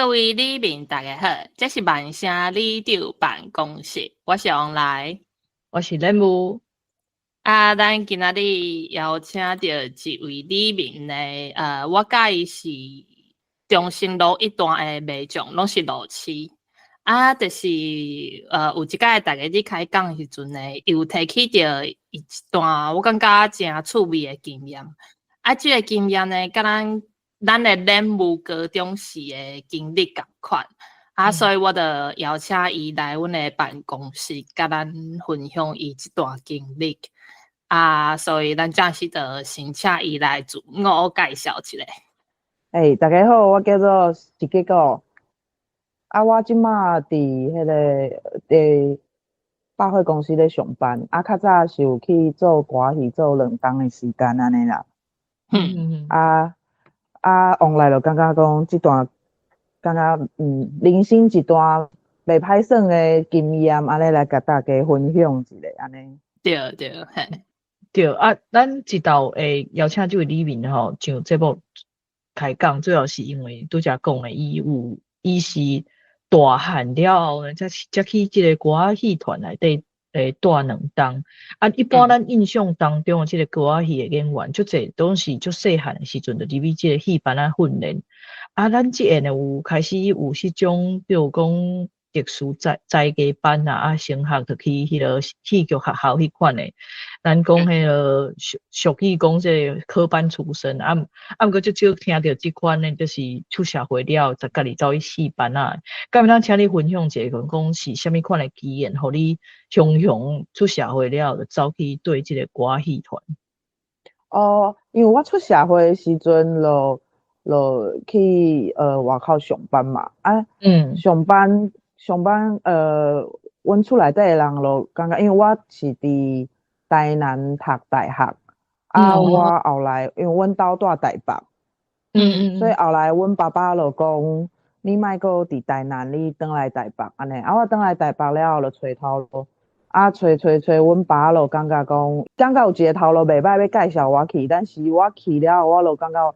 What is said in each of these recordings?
各位里民大家好，这是万声里长办公室，我是王来。我是任务。咱今仔日邀请到一位里民呢，我甲伊是中心路一段的卖场，拢是路痴。就是有一届大家伫开讲的时阵呢，有提起着一段我感觉真趣味的经验。这个经验呢，甲咱的任务高中时的经历共款。所以我就邀请伊来阮的办公室，甲咱分享伊这段经历。所以咱暂时就先请伊来自我介绍一下。大家好，我叫做徐结果。我即马伫迄个百货公司咧上班。较早是有去做歌戏，做2档的时间安尼啦。往来就感觉讲即段，感觉人生一段袂歹算的经验，安尼来甲大家分享一下安尼。对嘿。对咱一道会邀请这位里民吼上节目开讲，主要是因为拄则讲的伊是大汉了后呢，才去这个歌戏团内底带2档。一般咱印象当中的这个歌戏的演员，足侪都是足细汉的时阵就入去这个戏班训练。咱这下呢有开始有迄种，比如讲特殊在家班升学就去迄个戏剧学校迄款的。咱讲迄个俗语讲这个科班出身，毋过就少听到这款呢，就是出社会了，才家己走去戏班敢要咱请你分享一下，讲是啥物款的经验，互你雄出社会了，就走去对这个歌戏团。因为我出社会的时阵就去外口上班嘛。上班阮厝内底的人就感觉，因为我是伫台南读大学。我后来因为阮兜住台北，所以后来阮爸爸就讲，你莫搁伫台南，你转来台北安尼。我转来台北了后就找头路。找，阮爸就感觉有一个头路袂歹，要介绍我去。但是我去了后，我就感觉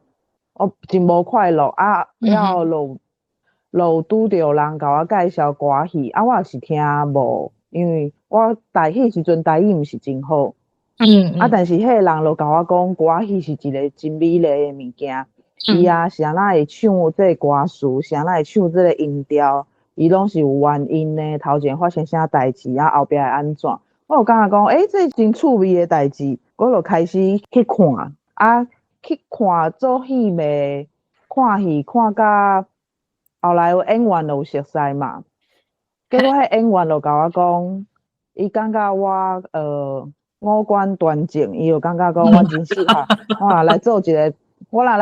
真无快乐。了后就拄着人甲我介绍歌戏。我也是听无，因为我迄时阵台语毋是真好。但是迄个人就甲我讲，歌戏是一个真美丽的物件。伊是安那会唱这个歌词，是安那会唱这个音调，伊拢是有原因的。头前发生啥代志，后壁会安怎？我就感觉讲，这真趣味的代志，我就开始去看。去看做戏迷，看戏看到后来有演员就有熟悉嘛。结果迄演员就甲我讲，伊感觉我五官端正，伊就感觉讲我真适合。我若来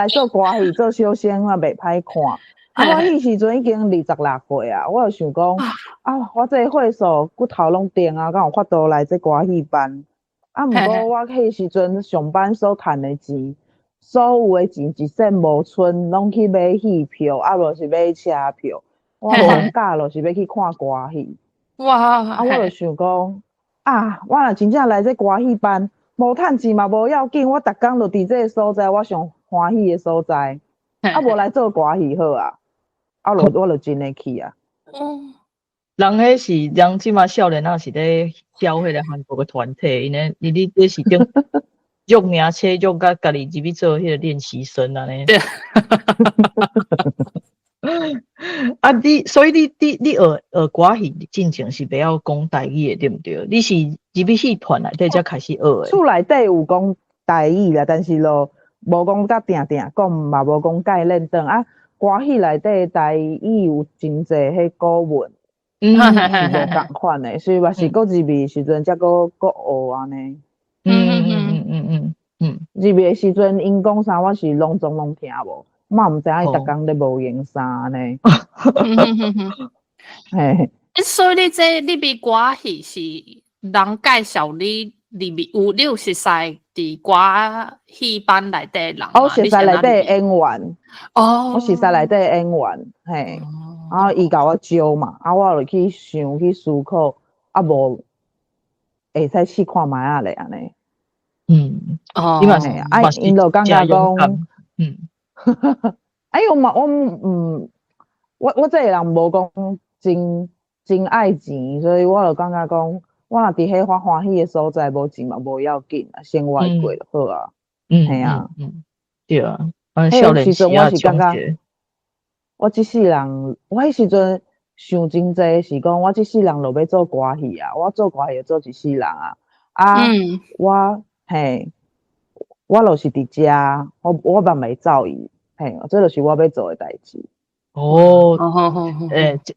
做歌戏，做小生我袂歹看。我迄时阵已经26岁啊，我就想讲我这个岁数骨头拢硬敢有法度来这歌戏班。毋过我迄时阵上班所趁的钱，所有的钱一銭无剩，拢去买戏票，就是买车票。我放假就是要去看歌戏。哇！我就想讲我若真正来这歌戏班，无趁钱嘛无要紧，我逐工就伫这个所在，我上欢喜的所在。无来做歌戏好啊。我就真的去啊。人迄是人即马少年是咧教迄个韩国的团体，你这是种用名册用甲家己入去做迄个练习生安尼。所以你学歌戏进前是袂晓讲台语的，对毋对？你是入去戏团内底才开始学的。厝内底有讲台语啦，但是就无讲甲定讲，嘛无讲介认真。歌戏内底台语有真侪迄古文，是无共款的，所以嘛是搁入去时阵才搁学安尼。入去的时阵因讲啥，我是拢总拢听无，嘛毋知影伊逐工咧无言啥安尼。所以你这入去歌戏是人介绍你入去，你有熟悉伫歌戏班内底人吗？熟悉内底的演员。我熟悉内底的演员，然后伊甲我招嘛，我就去想去思考，无会使试看卖啊咧安尼。你嘛是因就感觉讲，哎呦嘛，我这个人无讲真爱钱，所以我就感觉讲，我若伫迄欢喜的所在，无钱嘛无要紧啊，生活过就好啊。嘿啊，对啊，迄时阵我是感觉，我即世人，我迄时阵想真济是讲，我即世人就要做歌戏啊，我做歌戏做一世人啊。我就是伫遮，我嘛袂走伊，嘿，这就是我要做的代志。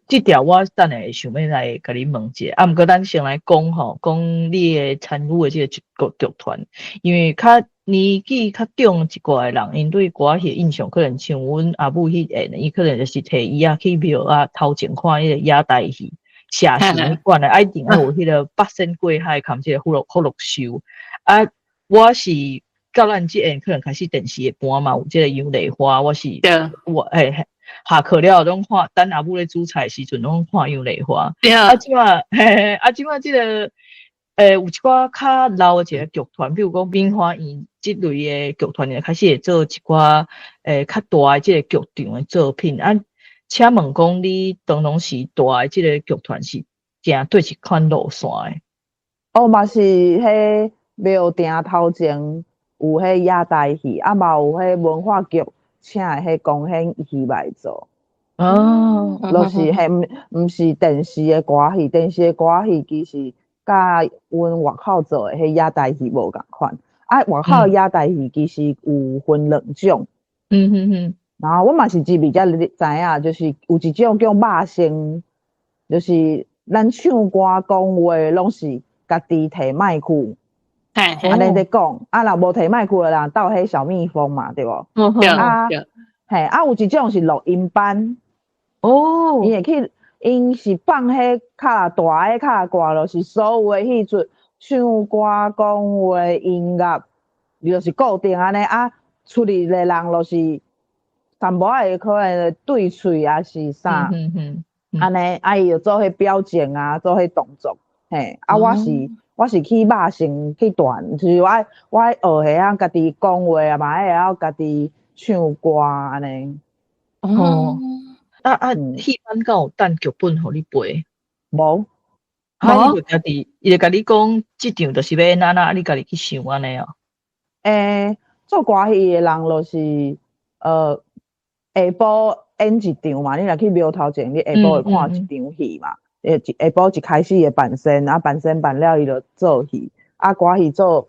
这条我等下想要来甲你问一下，毋过咱先来讲吼，讲你的参与的这个剧团，因为较年纪较长一寡的人，因对歌戏印象可能像阮阿母迄演的，伊可能就是摕伊啊去庙啊头前看迄个野台戏，写戏迄款的，一定要有迄个八仙过海含这个福禄寿。我是到咱即演可能开始电视的播嘛，有这个杨丽花，我下课了拢看，等阿母咧煮菜时阵拢看杨丽花。即马即个有一寡较老的一个剧团，比如讲明华园即类的剧团，就开始会做一寡较大的即个剧场的作品。请问讲你当拢是大的即个剧团是行对一款路线的？嘛是迄庙埕头前有迄野台戏，嘛有迄文化局请的迄公献戏来做。就是迄毋是电视的歌戏，电视的歌戏其实甲阮外口做的迄野台戏无共款。外口的野台戏其实有分两种。然后我嘛是只比较知影，就是有一种叫肉声，就是咱唱歌讲话拢是家己摕麦克，安尼在讲。若无摕麦克的人斗迄小蜜蜂嘛，对无？有一种是录音班。伊会去，因是放迄较大诶较歌，就是所有诶戏出唱歌、讲话、音乐，就是固定安尼出去诶人就是淡薄仔可能对喙也是啥，安尼伊就做迄表情啊，做迄动作，我是去肉声去弹，就是我爱学会家己讲话啊，嘛会晓家己唱歌安尼。戏班敢有等剧本互你背？无。伊就甲你讲，即场就是要哪，你家己去想安尼做歌戏的人就是下晡演一场嘛，你若去庙头前，你下晡会看一场戏嘛。下晡一开始会扮身，扮身扮了伊就做戏，歌戏做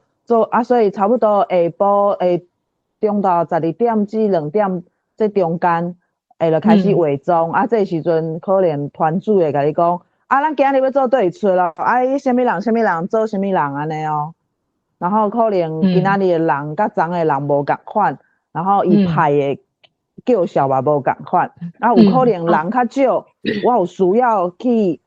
所以差不多下晡中昼12点至2点这中间。就开始化妆，这时阵可能团主会甲你讲，咱今日要做倒一出咯，伊啥物人做啥物人安尼哦。然后可能今仔日的人甲昨的人无共款，然后伊派的叫嚣嘛无共款，有可能人较少，我有需要去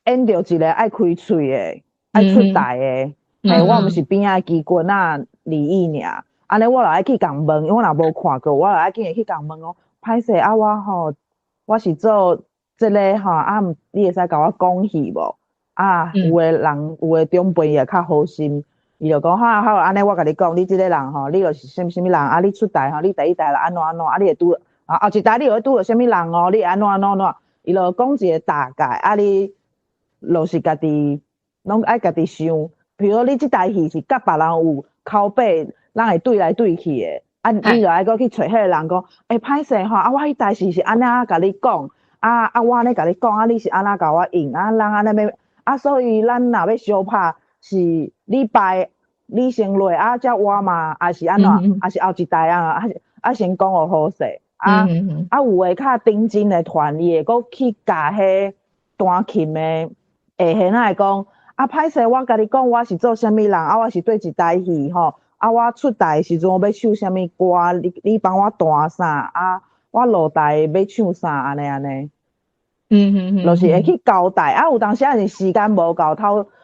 演着一个爱开喙的、爱出台的，我毋是边仔机关利益尔，安尼我就爱去共问，因为我若无看过，我就爱去共问哦。歹势我是做这个你会使甲我讲戏无？有的人有的长辈也较好心，伊就讲好，安尼我甲你讲，你这个人你就是什么人你出台你第一台安怎，你会拄后一台你会拄到什么人你会安怎，伊就讲一个大概，你就是家己拢爱家己想，比如你这台戏是甲别人有口碑，咱会对来对去的。你就爱搁去找迄个人讲，歹势我迄代志是安怎甲你讲，我安尼甲你讲，你是安怎甲我应，人安尼要，所以咱若要相拍，是你拜，你先落，才我嘛，还是安怎，还是后一代先讲互好势，有诶较顶真诶团，伊会搁去甲迄弹琴诶下线仔会讲，歹势我甲你讲，我是做啥物人，我是对一台戏吼。我出台时阵我要唱啥物歌，你帮我弹啥我落台要唱啥安尼，就是会去交代。有当时是时间无够，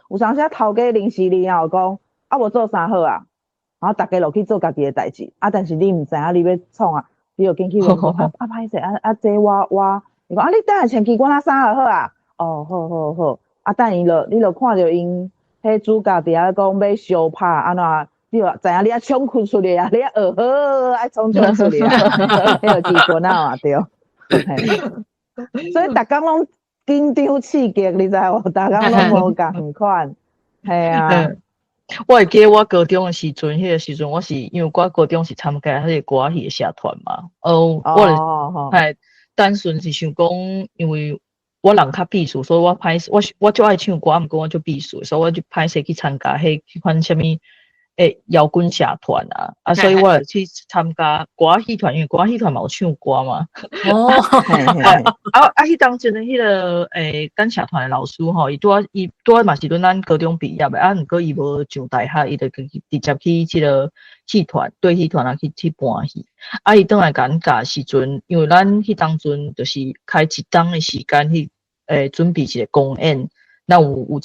有当时头家临时讲无做啥好然后大家落去做家己的代志但是你毋知影你要创你就紧去问讲歹势这我伊讲你等下穿机关衫就好好等你就看着因迄主角伫遐讲要相拍安怎。你就知影你冲困出去你爱冲出去迄个机关对。所以逐工拢紧张刺激，你知无？逐工拢无共款，系啊。我会记得我高中的时阵，迄个时阵我是因为我高中是参加迄个歌仔戏的社团嘛，我就系单纯是想讲，因为我人较避暑，所以我就爱唱歌，毋过我就避暑，所以我就歹势去参加迄款啥物摇滚社团啊，所以我就去参加歌仔戏团，因为歌仔戏团嘛有唱歌嘛。迄当阵的迄个咱社团的老师吼，伊拄仔嘛是咱高中毕业的，毋过伊无上大学，伊就直接去迄个戏团对戏团去搬戏。伊转来甲咱教时阵，因为咱迄当阵就是开一档的时间去准备一个公演，咱有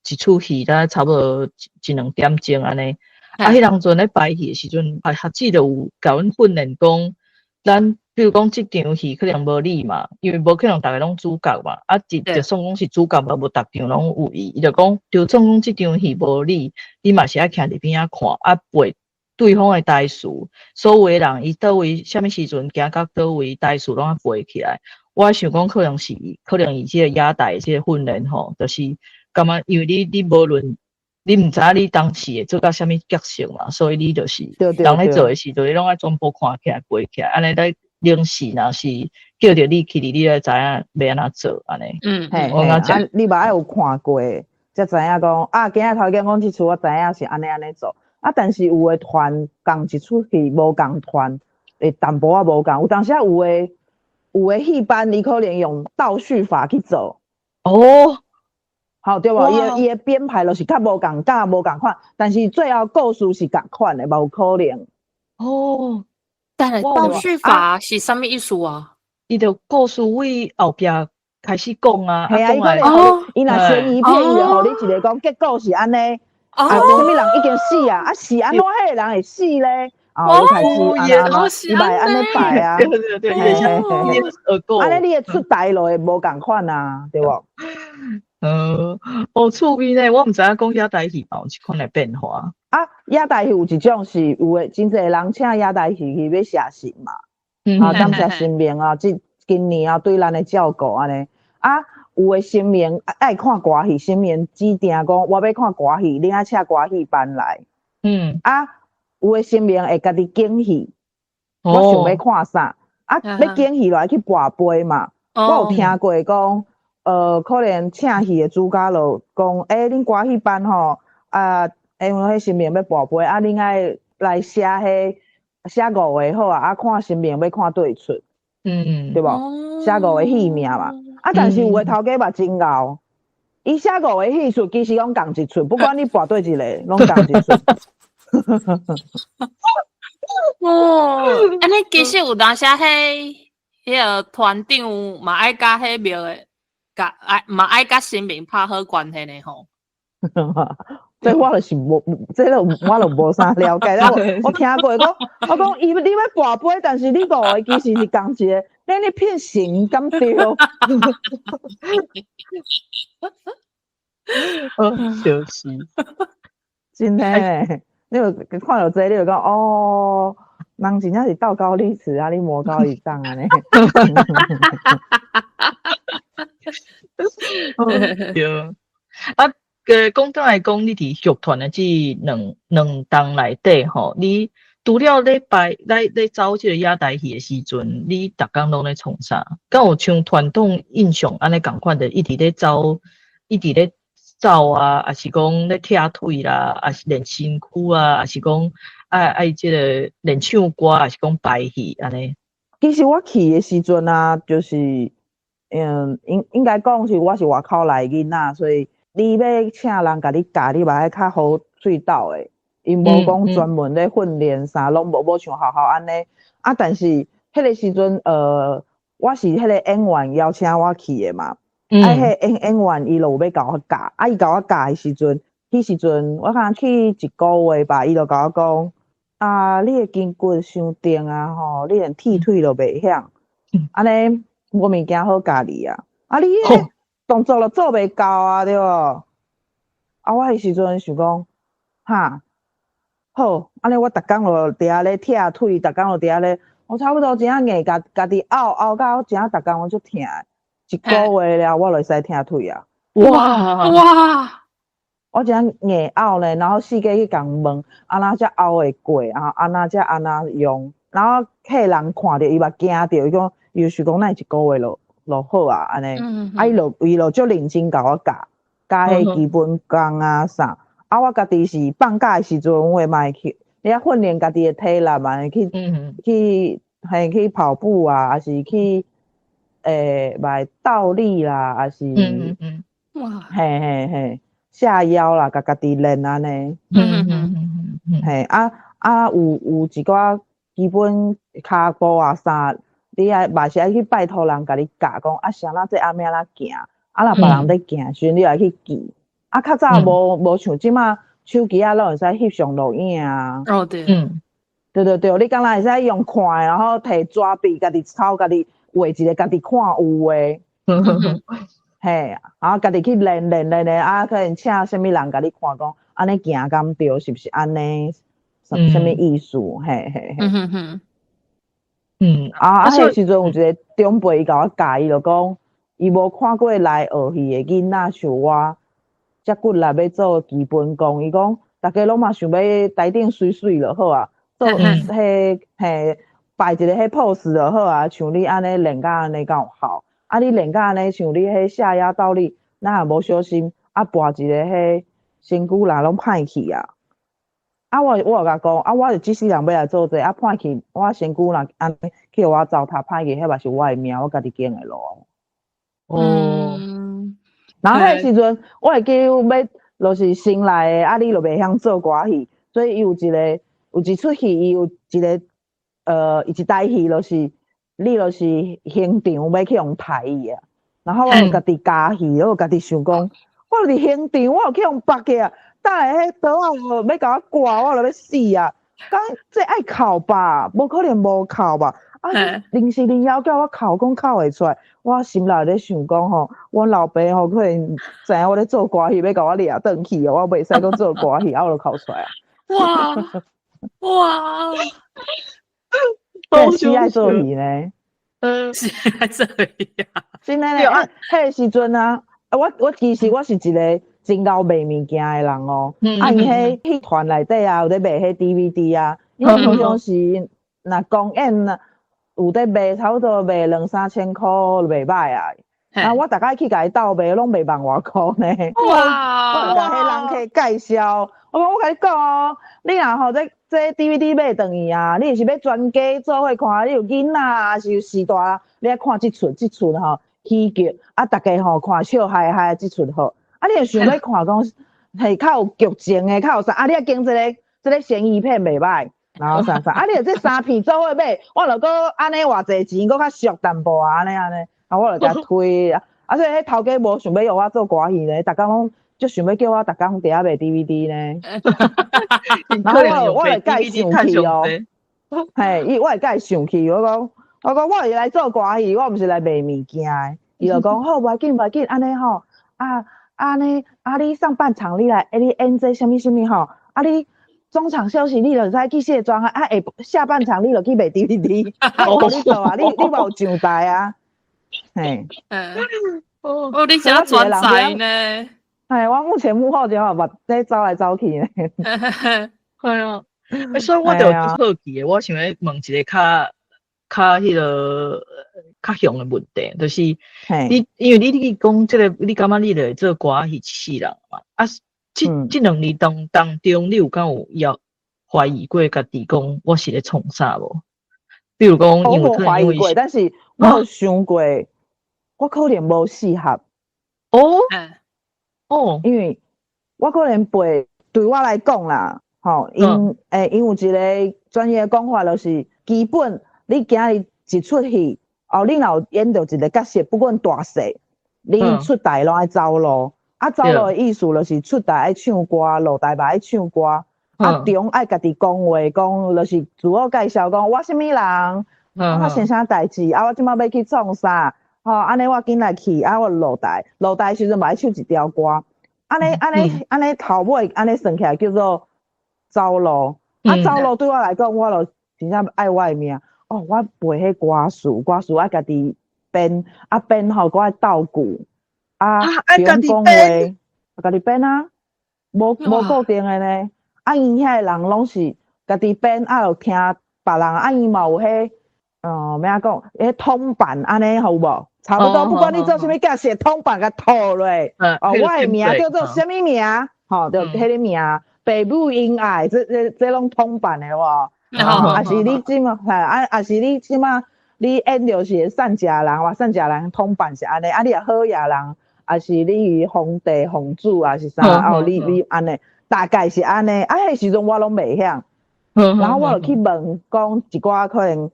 一出戏，大概差不多一两点钟安尼。迄当阵咧排戏的时阵，学姊就有甲阮训练讲，咱比如讲即场戏可能无你嘛，因为无可能逐个拢主角嘛，就算讲是主角嘛，无逐场拢有伊就讲，就算讲即场戏无你嘛是爱徛伫边仔看，背对方的台词，所有的人伊倒位啥物时阵行到倒位台词拢背起来。我想讲可能伊即个野台即个训练吼，就是感觉因为你无论。你毋知影你当时会做到啥物角色嘛，所以你就是人咧做诶时阵，你拢爱全部看起来、背起来，安尼咧临时若是叫着你去，你就知影要安怎做安尼。嘿，你嘛爱有看过，才知影讲今日头家讲即出，我知影是安尼做。但是有诶团共一出戏，无共团会淡薄仔无共。有当时有诶戏班，伊可能用倒叙法去做。好对无？伊诶编排就是较无共款，但是最后故事是共款诶，无可能。但系倒叙法是啥物意思啊？伊就故事为后壁开始讲啊，伊伊若悬疑片，伊就互你一个讲结果是安尼，啥物人已经死啊，是安怎迄个人会死咧？就开始伊咪安尼排啊，对，安尼你诶出台路会无共款啊，对无？趣味呢，我毋知影讲野台戏有即款诶变化。野台戏有一种是有诶，真侪人请野台戏去要写信嘛，感谢神明啊，今年对咱诶照顾安尼。有诶神明爱看歌戏，神明指定讲我要看歌戏，你爱请歌戏班来。有诶神明会家己拣戏，我想要看啥，要拣戏来去跋杯嘛。我有听过讲。可能请戏的主角就讲，恁歌戏班吼，因为迄神明要跋杯，恁爱来写5个好看神明要看对出，对无？写5个戏名嘛。但是有诶头家嘛真敖，伊写5个戏出，其实拢共一出，不管你跋对一个，拢共一出。安尼其实有当时迄个团长嘛爱甲迄庙诶。嘛爱甲神明拍好关系呢吼，这我就是无，我就无啥了解。我听过讲，我讲你要跋杯，但是你5个其实是共一个，你骗神敢对？就是真诶，你有看到这，你就讲人真正是道高一尺你魔高一丈安尼。对，讲倒来讲，你伫剧团的即两档内底吼，你除了咧走即个野台戏的时阵，你逐工拢咧创啥？敢有像传统印象安尼共款的，一直咧走啊，还是讲咧踢腿啦，还是练身躯啊，还是讲爱即个练唱歌，还是讲排戏安尼？其实我去的时阵就是应该讲是我是外口来囡仔，所以你要请人甲你教，你嘛爱较好喙斗的，因无讲专门咧训练啥，拢无像学校安尼。但是迄个时阵我是迄个演员邀请我去的嘛。迄演员伊就要甲我教，伊甲我教的时阵，迄时阵我看去1个月吧，伊就甲我讲你的筋骨伤硬吼，你连踢腿都袂晓，安尼无物件好教你你迄动作都做袂到对无？我迄时阵想讲，好，安尼我逐工就伫遐咧踢腿，逐工就伫遐咧，我差不多真正硬家己拗到真正逐工我足疼。一个月了，我就使听腿啊。哇！我这样硬拗呢，然后四界去共问，安那才拗会过啊？安那才安那用？然后客人看着伊嘛惊着，伊讲，伊就是讲那一个月就好啊，安尼。啊，伊就足认真甲我教迄基本功啊啥。啊，我家己是放假的时阵，我会嘛会去，你啊训练家己的体力嘛，去跑步啊，还是去买倒立啦，还是哇，嘿。下腰啦，家己练安尼，嘿有一寡基本骹步啊啥，你嘛是爱去拜托人甲你教讲啊，啥那这暗暝仔行，啊若别人在行时，你来去记，啊较早无像即马手机啊，拢会使翕相录影啊。哦对，对，你敢若会使用看的，然后摕纸笔家己抄，家己画一个，家己看有诶。嘿，然后家己去练啊，可能请什么人甲你看讲，安尼行敢对，是不是安尼？什么意思？嘿。迄时阵有一个长辈伊甲我教，伊就讲，伊无看过来学戏的囡仔像我，遮骨力要做基本功。伊讲，大家拢嘛想要台顶水就好啊，做摆一个迄 pose 就好啊，像你安尼练甲安尼敢有效？啊，你练甲安尼，像你迄下压倒立，咱也无小心，啊，跋一个迄身躯啦，拢歹去啊。啊，我有甲讲，啊，我就即世人要来做这，啊，歹去，我身躯若安尼去我糟蹋歹去，迄嘛是我的命，我家己拣的路。然后迄时阵，我会记要就是新来的，啊，你就袂晓做歌戏，所以伊有一出戏，伊有一个一台戏就是。你就是现场要去用台语啊，然后我就家己加戏，我就家己想讲，我伫现场，我就去用别个啊，等下迄刀啊要甲我挂，我就要死啊！讲这爱哭吧，无可能无哭吧？啊，临时临要叫我哭，讲哭会出来，我心内咧想讲吼，我老爸吼可能知影我咧做歌戏，要甲我掠转去哦，我袂使阁做歌戏，啊，我就哭出来啊！哇！是爱做戏呢，是爱做戏啊！真诶咧，迄个时阵啊，我其实我是一个真够卖物件诶人哦。啊，伊迄戏团内底啊，有咧卖迄 DVD 啊，伊常常是若公演啊，有咧卖，差不多卖2-3千箍，袂歹啊。啊，我逐摆去甲伊斗卖，拢卖万外箍呢。哇！我甲迄人去介绍，我讲我甲你讲哦，你若吼这 DVD 买转去啊，你是要全家做伙看，你有囡仔还是有时大，你爱看即出吼喜剧，啊，大家吼看笑嗨嗨即出好，啊，你想要看讲，嘿，较有剧情的，较有啥，啊，你爱拣这个悬疑片袂歹，然后啥，啊，你这3片做伙买，我就搁安尼偌济钱，搁较俗淡薄啊，安尼，啊，我就甲推啊，所以迄头家无想要约我做歌戏呢，逐工拢。就想要叫我逐工伫遐卖 DVD 呢，然后我就甲伊生气哦，嘿，我会甲伊生气，我讲我是来做歌戏，我毋是来卖物件的。伊就讲好，无要紧，安尼吼，安尼你上半场你来，你演这什么吼，啊你中场休息你就使去卸妆啊，下半场你就去卖 DVD， 我你做啊，你无有上台啊，嘿，你真专才呢。哎，我目前幕后只好把在走来走去呢。系啊，所以我就好奇的，我想要问一个较迄个较详的问题，就是你因为你讲这个，你感觉你来做歌戏世人嘛？啊，这2年当中，你有敢有怀疑过家己讲我是咧创啥无？比如讲，因为我怀疑过，但是我有想过，我可能无适合。因为我可能对我来讲啦，因有一个专业讲法，就是基本你今日一出戏，你若有演到一个角色，不管大小，你出台拢爱走路。走路的意思就是出台爱唱歌，落台嘛爱唱歌。中爱家己讲话，讲就是自我介绍，讲我什么人，我发生啥代志，我即摆要去创啥。安尼我紧来去，我落台时阵嘛爱唱一条歌，安尼头尾安尼算起来叫做走路。走路对我来讲，我就真正爱我的命。我背迄歌词爱家己编，编吼，搁爱斗句，爱家己讲话，编，家己编啊，无固定的呢。因遐人拢是家己编，就听别人，因嘛有迄，咩讲，迄通版安尼好无？差不多，不管你做啥物假写通版甲吐落。我的名叫做啥物名？吼，就迄个名，父母因爱，这拢通版的哇。啊是你即嘛，啊是你即嘛，你演就是善家人，哇，善家人通版是安尼，你好野人，是你与皇帝皇主是啥？你安尼，大概是安尼。迄时阵我拢袂晓，然后我就去问讲一寡可能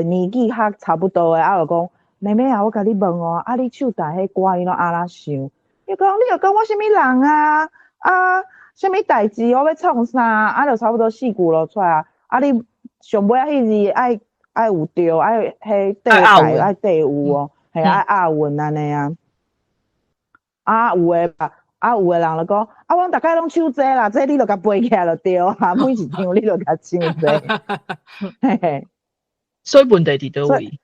年纪较差不多的，就讲妹妹我甲你问哦，你手台迄歌你拢安怎想？伊讲你又讲我啥物人啥物代志我要创啥？就差不多4句落出来你上尾迄字爱有对，爱迄对白，爱对有哦，系押韵安尼有诶吧，有诶人就讲阮大概拢唱这啦，这你就甲背起来就对每一场你就甲唱这，嘿嘿。所以问题伫倒位？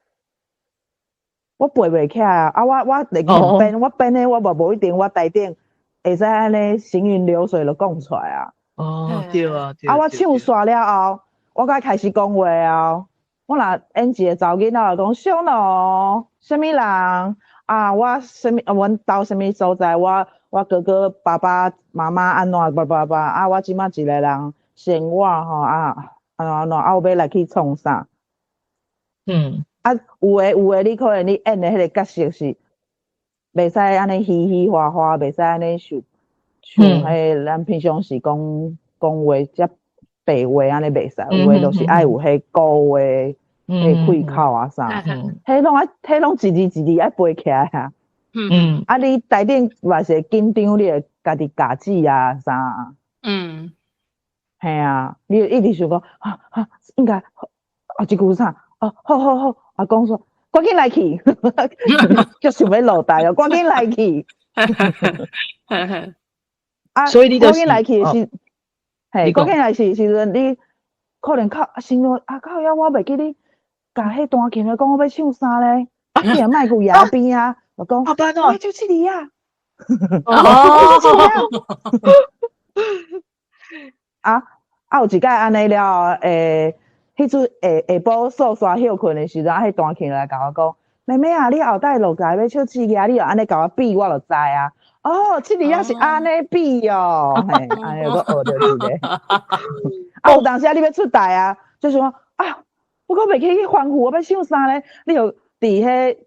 我背袂起来我会记编，我编诶我无一定我台顶会使安尼行云流水就讲出来对啊，我唱煞了后，我才开始讲话我若演一个查某囡仔就讲小喏，啥物人我啥物阮兜啥物所在，我哥哥爸爸妈妈安怎我即马一个人生活吼安怎我要来去创啥？有诶，你可能你演的迄个角色是袂使安尼嘻嘻哈哈，袂使安尼像迄咱平常时讲话遮白话安尼袂使，有诶就是爱有迄古话，迄开口啥，迄拢一字爱背起来你台顶若是紧张，你会家己夹子啥嘿你一直想讲应该一句啥好讲说赶紧来去就想要落台赶紧来去所以你赶紧来去是赶紧来去时阵你可能心里靠呀我袂记你甲迄弹琴的讲我要唱啥咧你也莫去牙边就讲我就这里有一摆安尼了迄阵下晡扫沙休困的时阵迄弹琴来甲我讲妹妹你后摆落台要唱这个你就安尼甲我比我就知这里是安尼比安尼就学着一个有当时你要出台就想我袂记去欢呼我要唱啥咧你就伫迄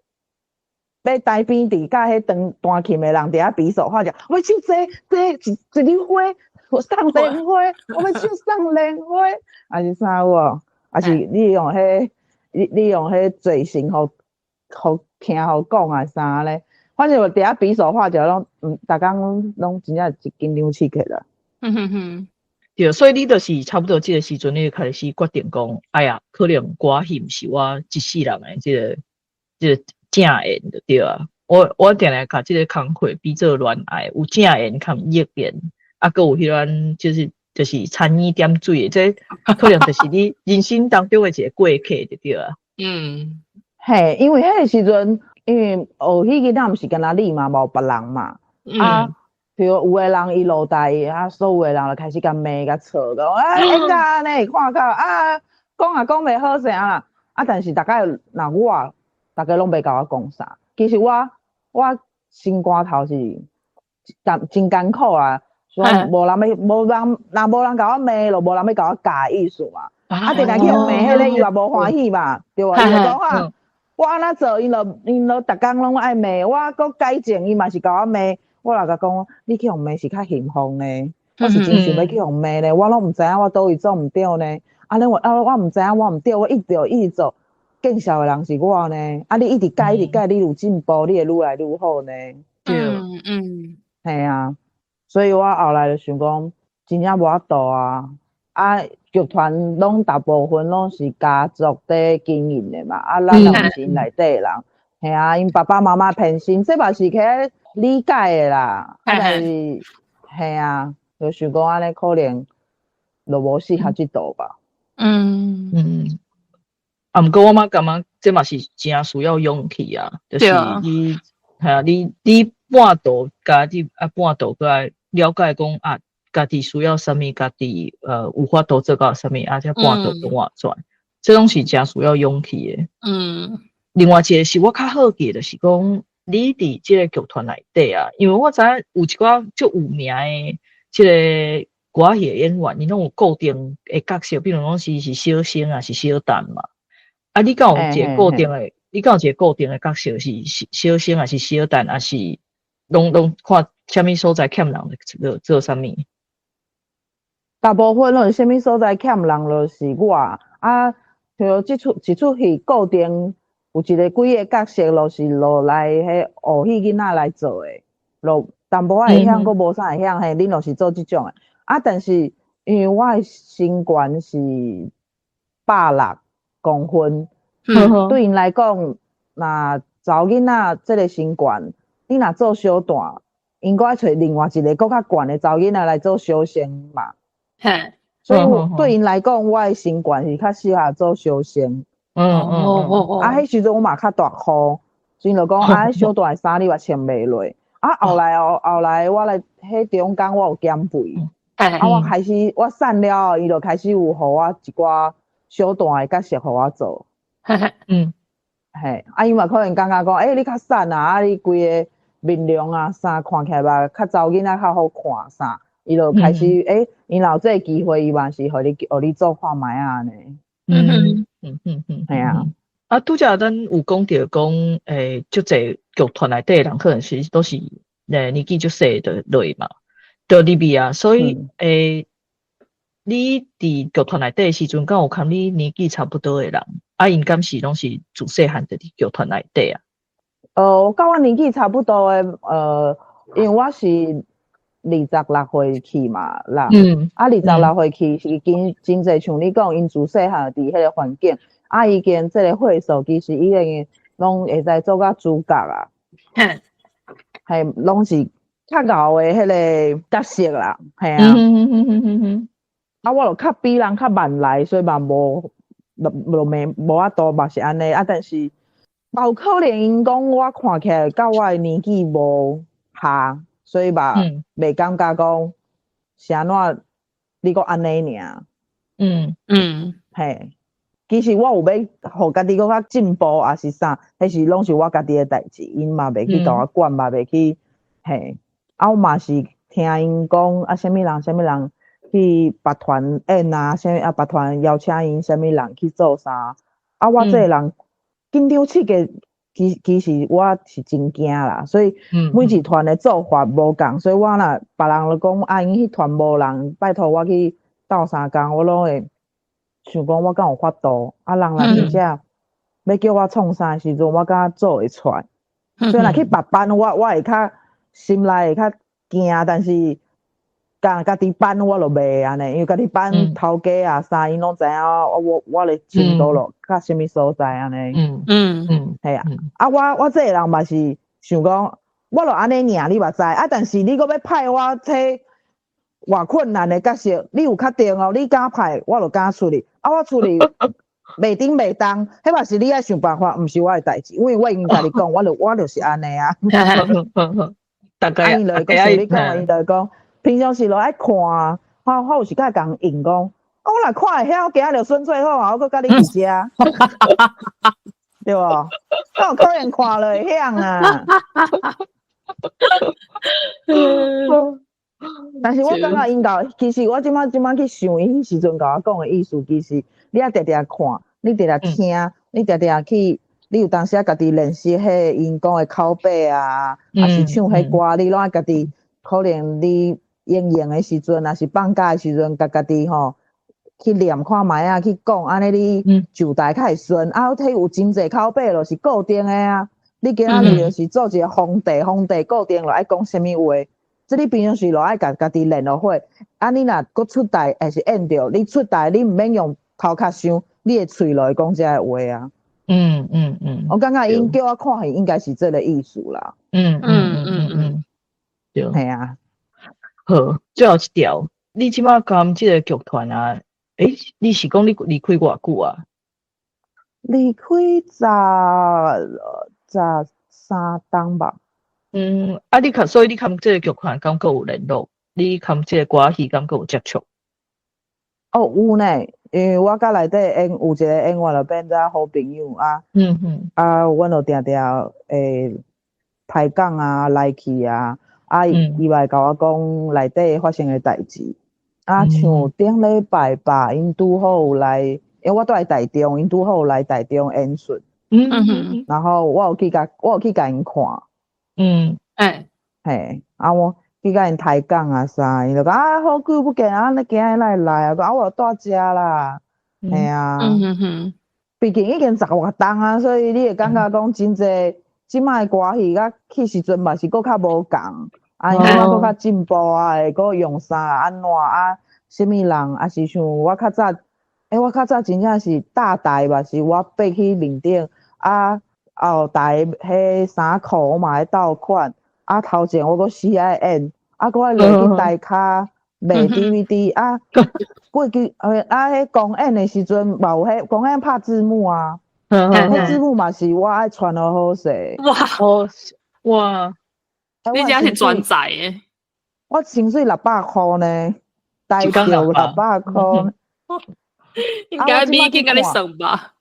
要台边伫甲迄弹琴的人伫遐比手画脚我要唱这一枝花上莲花我要唱上莲花是啥有是你用迄嘴型互听互讲啥咧反正我伫遐比手画脚拢逐工拢真正一紧张刺激啦对，所以你就是差不多这个时阵你就开始决定讲哎呀可能歌戏是我一世人的这个正缘就对我定来甲这个工课比做恋爱有正缘较逆缘还有迄种就是参与点水的这可能就是你人生当中的一个过客就对嘿因为迄个时阵因为迄个仔毋是干那你嘛无别人嘛比如有的人伊落台所有的人就开始甲骂甲吵讲演甲呢看到讲袂好势啦但是大家若大家拢袂甲我讲啥其实我心肝头是真艰苦所以无人甲我骂就无人要甲我教意思嘛定定去互骂迄个伊嘛无欢喜嘛对无伊就讲我安怎做因就逐工拢爱骂我搁改正伊嘛是甲我骂我若甲讲你去互骂是较幸福呢我是真想要去互骂呢我拢毋知影我倒位做毋对呢我毋知影我毋对我一直做见笑的人是我呢你一直改你有进步你会愈来愈好呢嘿所以我后来就想讲真正无法度剧团拢大部分拢是家族在经营的嘛咱也毋是因内底的人嘿因爸爸妈妈偏心这嘛是可以理解的啦但是嘿就想讲安尼可能就无适合这道吧毋过我嘛感觉这嘛是真需要勇气啊，就是对啊你你半途家己半途过来了解讲啊，家己需要什么，家己有法度做到什么，才半途跟我转，这种是真需要勇气的。另外一个是我较好奇的，就是讲你伫即个剧团内底啊，因为我知影有一寡足有名的即个歌戏演员，伊拢有固定的角色，比如讲是小生啊，是小旦嘛。啊，你敢有一个固定的？你敢有一个固定的角色是小生，还是小旦，还是拢看什么所在欠人的做什么？大部分拢是啥物所在欠人，就是我啊。像即出戏固定有一个几个角色，就是落来迄学戏囡仔来做的，淡薄仔会晓，佫无啥会晓，恁就是做即种的。啊，但是因为我的身悬是160公分，对因来讲，若查某囡仔即个身悬，你若做小段，因佫爱找另外一个佫较悬的查某囡仔来做小生嘛。所以对因来讲，我的身悬是较适合做小生。迄时阵我嘛较大箍，所以就讲迄小段的衫你嘛穿袂落。后来我来迄中间我有减肥，我开始我瘦了后，伊就开始有互我一寡小段的角色互我做。伊嘛可能感觉讲，你较瘦啊，你规个面容啊啥看起来嘛较查某囡仔较好看啥。伊就开始伊若有这个机会，伊嘛是互你做看卖啊安尼。系啊。拄则咱有讲到讲，足侪剧团内底人可能是都是年纪足细的类嘛，就入去啊。所以你伫剧团内底时阵，敢有看你年纪差不多的人？因敢是拢是自细汉就伫剧团内底啊？甲我年纪差不多的，因为我是26岁去嘛啦，26岁去是真侪像你讲，因自细汉伫迄个环境，已经即个岁数其实已经拢会使做到主角啊，拢是较敖的迄个角色啦，我就较比人较慢来，所以嘛无法度嘛是安尼但是有可能因讲我看起来甲我的年纪无合。所以吧，袂感觉讲是安怎，你讲安尼尔。其实我有要互家己搁较进步，还是啥，迄是拢是我家己的代志，因嘛袂去甲我管，嘛袂去我嘛是听因讲啥物人去别团演啊，别团邀请因啥物人去做啥，我这个人紧张刺激。其实我是真惊啦，所以每一团的做法无共，所以我若别人就讲因迄团无人，拜托我去斗3工，我拢会想讲我敢有法度。人若真正要叫我创啥时阵，我敢做会出来。所以若去别班，我会较心内会较惊，但是家己班我就袂安尼，因为家己班头家啊啥，因拢知影我咧程度咯，较啥物所在安尼。我这个人嘛是想讲，我就安尼尔，你嘛知但是你搁要派我替偌困难的角色，你有确定哦？你敢派，我就敢出去。我出去袂顶袂当，迄嘛是你爱想办法，毋是我的代志。因为我已经甲你讲，我就是安尼啊。大概因就像你讲，因就讲。平常时就爱看，我有时甲共应讲，我若看会晓，今仔就选最好啊，我搁甲你伫遮，对无？敢有可能看了会晓啊？但是我感觉因其实我即摆去想，伊迄时阵甲我讲的意思，其实你爱常常看，你常常听，你常常去，你有当时家己练习迄因讲的口碑啊，还是唱迄歌，你拢爱家己，可能你。演的时阵，若是放假的时阵，家己去念看卖啊，去讲，安尼你上台较会顺。迄有真侪口碑，就是固定的啊。你今仔日就是做一个皇帝固定就爱讲啥物话，即你平常时就爱家己练落伙。你若搁出台还是演着，你出台你毋免用头壳想，你的喙就会讲遮个话啊。我感觉因叫我看戏应该是这个意思啦。对，系啊。好，最后一条，你即摆讲即个剧团啊，你是讲你离开偌久啊？离开13档吧。啊，所以你看这个剧团敢够有联络？你看这个歌戏敢够有接触？哦，有呢，因为我甲内底有一个演员就变做好朋友啊。阮就定定会抬讲啊、来去啊，伊嘛会甲我讲内底发生的代志。像顶礼拜吧，因拄好有来，因为我住在台中，因拄好有来台中演出。然后我有去甲因看。嘿，我去甲因抬讲啊啥，伊就讲好久不见啊，你今日来啊？我有住遮啦。嘿啊。毕竟已经10月冬啊，所以你会感觉讲真济，即摆歌戏甲去时阵嘛是搁较无共。因即摆搁较进步啊，会搁用啥安怎什么人啊是像我较早，我较早真正是大台吧，是我爬去面顶后台迄衫裤我嘛会倒款。头前我搁死爱演，搁爱落去台骹卖 DVD 过去迄公演的时阵嘛有迄公演拍字幕啊，迄字幕嘛是我爱传得好势。哇！你真是专才诶！我薪水600块呢，台票600块。应该美金甲你算吧。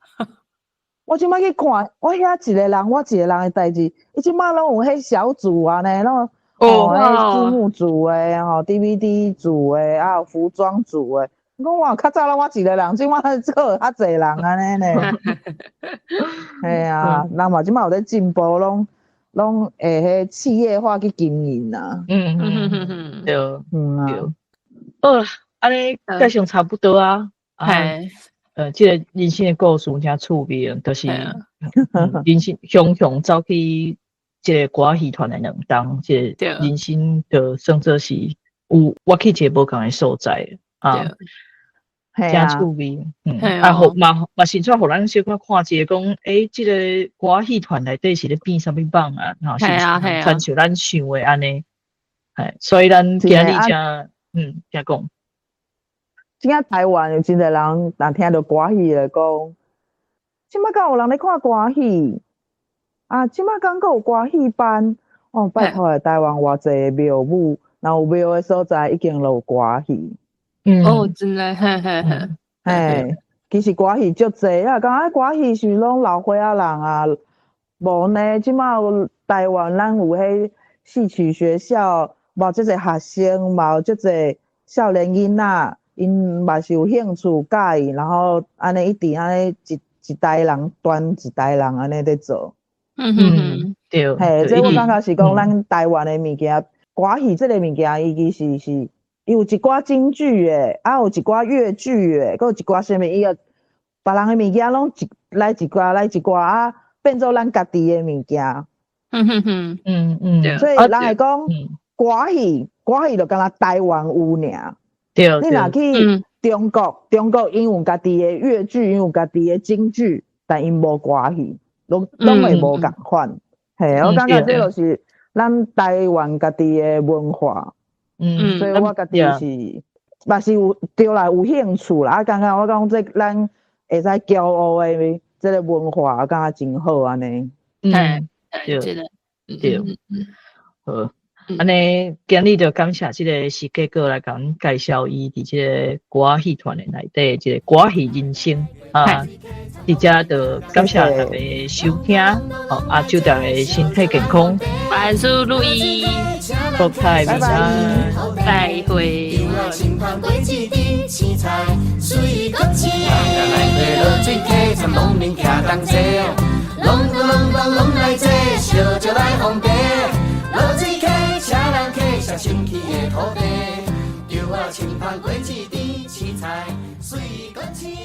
我即摆去看，我遐一个人的代志，伊即摆拢有迄小组啊呢，拢迄字幕组诶，DVD 组诶，有服装组诶。我哇，较早我一个人，即摆做有较侪人安尼呢。嘿啊，人嘛即摆有咧进步，拢会迄企业化去经营啊。对，对。安尼介绍差不多啊。这个人生的故事真趣味，就是人生雄雄走去这个歌戏团的两档，这个人生就算做是有我去一个无同的所在啊，真趣味。嘛是出互咱小可看一个讲，这个歌戏团内底是咧变啥物棒啊？亲像咱想的安尼，所以咱今日真讲。即个台湾有真侪人，若听到歌戏来讲，即摆敢有人咧看歌戏即摆敢有歌戏班拜托诶，台湾偌济庙宇，若有庙诶所在，已经有歌戏。真诶，嘿，其实歌戏足济啊，讲歌戏是拢老岁仔人啊，无呢，即摆有台湾咱有迄戏曲学校，无即个学生，嘛有即个少年囡仔。因嘛是有兴趣介意，然后安尼一直安尼一代人传一代人安尼咧做。对。嘿，这我感觉是讲咱台湾的物件，歌戏这个物件，伊其实是有一寡京剧诶，有一寡粤剧诶，有一寡啥物伊个别人的物件拢来一寡变做咱家己的物件。所以人会讲歌戏就敢若台湾有尔。你若去中国因有家己的粤剧，因有家己的京剧，但因无歌戏，拢会无共款。嘿，我感觉这就是咱台湾家己的文化。所以我家己是嘛是有对啦，有兴趣啦。感觉我讲这咱会使骄傲的这个文化，我感觉真好安尼。对，好。安尼，今日就感谢这个时间哥来甲阮介绍伊伫这个歌戏团的内底，这个歌戏人生伫遮就感谢大家收听，祝大家身体健康，万事如意，福泰平安，再会。生气的土地，钓啊青芳过一池，青菜水果青。